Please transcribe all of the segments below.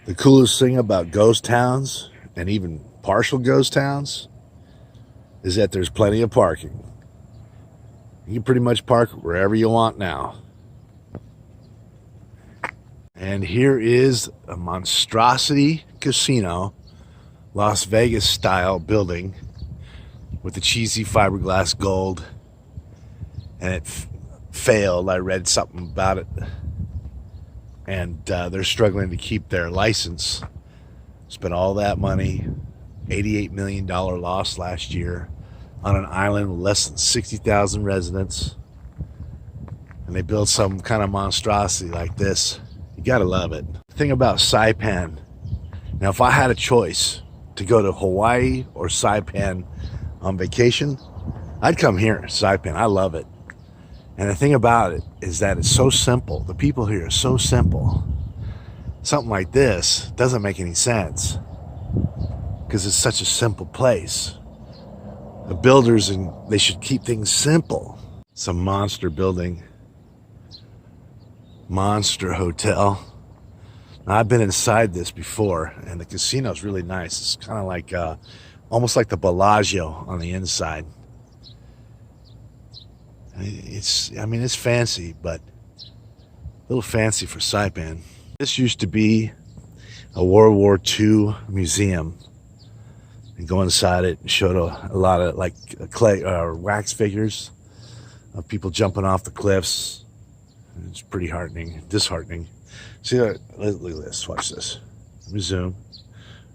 The coolest thing about ghost towns, and even partial ghost towns, is that there's plenty of parking. You can pretty much park wherever you want now. And here is a monstrosity casino, Las Vegas style building with the cheesy fiberglass gold. And it failed. I read something about it. And they're struggling to keep their license. Spent all that money, $88 million loss last year on an island with less than 60,000 residents. And they built some kind of monstrosity like this. You gotta love it. The thing about Saipan, now if I had a choice to go to Hawaii or Saipan on vacation, I'd come here, Saipan. I love it. And the thing about it is that it's so simple. The people here are so simple. Something like this doesn't make any sense because it's such a simple place. The builders, and they should keep things simple. Some monster building, monster hotel. Now, I've been inside this before, and the casino's really nice. It's kind of like, almost like the Bellagio on the inside. It's fancy, but a little fancy for Saipan. This used to be a World War II museum. And go inside it and showed a lot of like clay or wax figures of people jumping off the cliffs. It's pretty disheartening. See, look at this. Watch this. Resume.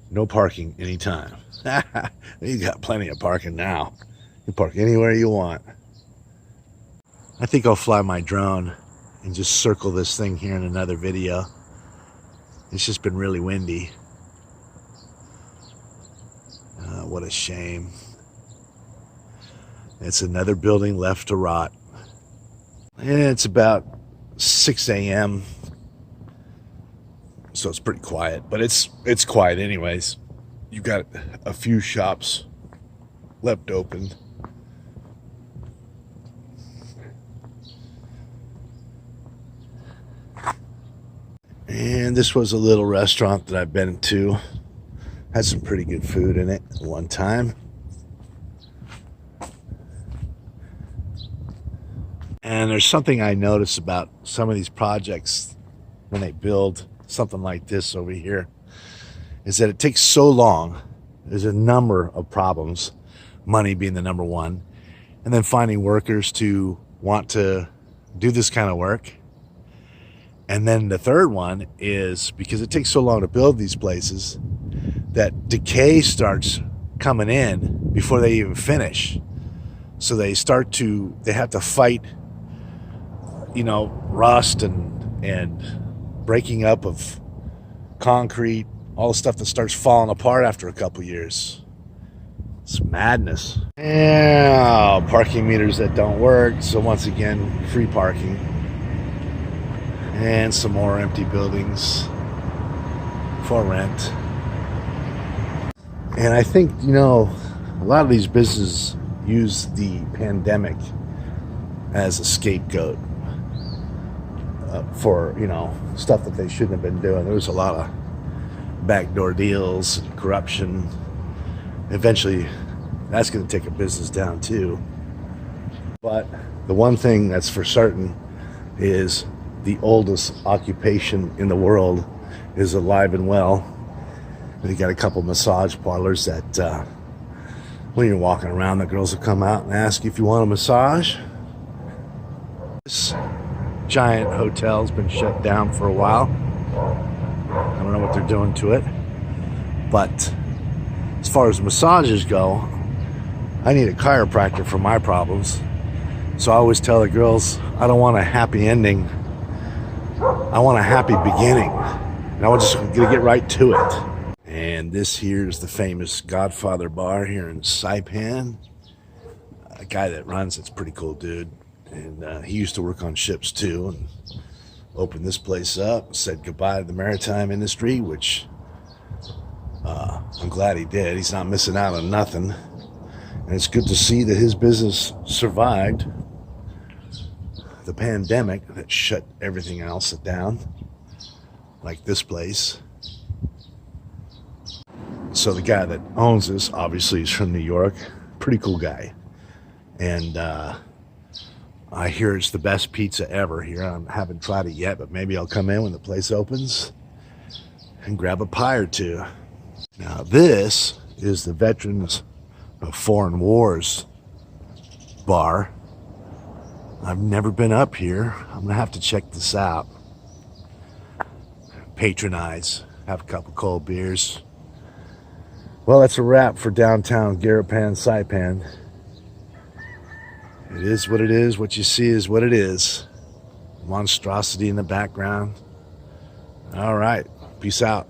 No parking anytime. You got plenty of parking now. You can park anywhere you want. I think I'll fly my drone and just circle this thing here in another video. It's just been really windy. What a shame. It's another building left to rot. And it's about 6 a.m. So it's pretty quiet, but it's quiet anyways. You got a few shops left open. And this was a little restaurant that I've been to. Had some pretty good food in it one time. And there's something I notice about some of these projects when they build something like this over here, is that it takes so long. There's a number of problems, money being the number one, and then finding workers to want to do this kind of work. And then the third one is because it takes so long to build these places that decay starts coming in before they even finish. So they have to fight, rust and breaking up of concrete, all the stuff that starts falling apart after a couple years. It's madness. Yeah, parking meters that don't work. So once again, free parking. And some more empty buildings for rent. And I think, a lot of these businesses use the pandemic as a scapegoat for, stuff that they shouldn't have been doing. There was a lot of backdoor deals and corruption. Eventually, that's going to take a business down too. But the one thing that's for certain is the oldest occupation in the world is alive and well. They got a couple massage parlors that when you're walking around, the girls will come out and ask you if you want a massage. This giant hotel's been shut down for a while. I don't know what they're doing to it. But as far as massages go, I need a chiropractor for my problems. So I always tell the girls, I don't want a happy ending. I want a happy beginning. And I'm just going to get right to it. And this here is the famous Godfather Bar here in Saipan. A guy that runs it's a pretty cool dude. And he used to work on ships too. And opened this place up. Said goodbye to the maritime industry, which I'm glad he did. He's not missing out on nothing. And it's good to see that his business survived the pandemic that shut everything else down, like this place. So the guy that owns this, obviously, is from New York. Pretty cool guy. And I hear it's the best pizza ever here. I haven't tried it yet, but maybe I'll come in when the place opens and grab a pie or two. Now this is the Veterans of Foreign Wars bar. I've never been up here. I'm gonna have to check this out. Patronize, have a couple cold beers. Well, that's a wrap for downtown Garapan, Saipan. It is what it is. What you see is what it is. Monstrosity in the background. All right, peace out.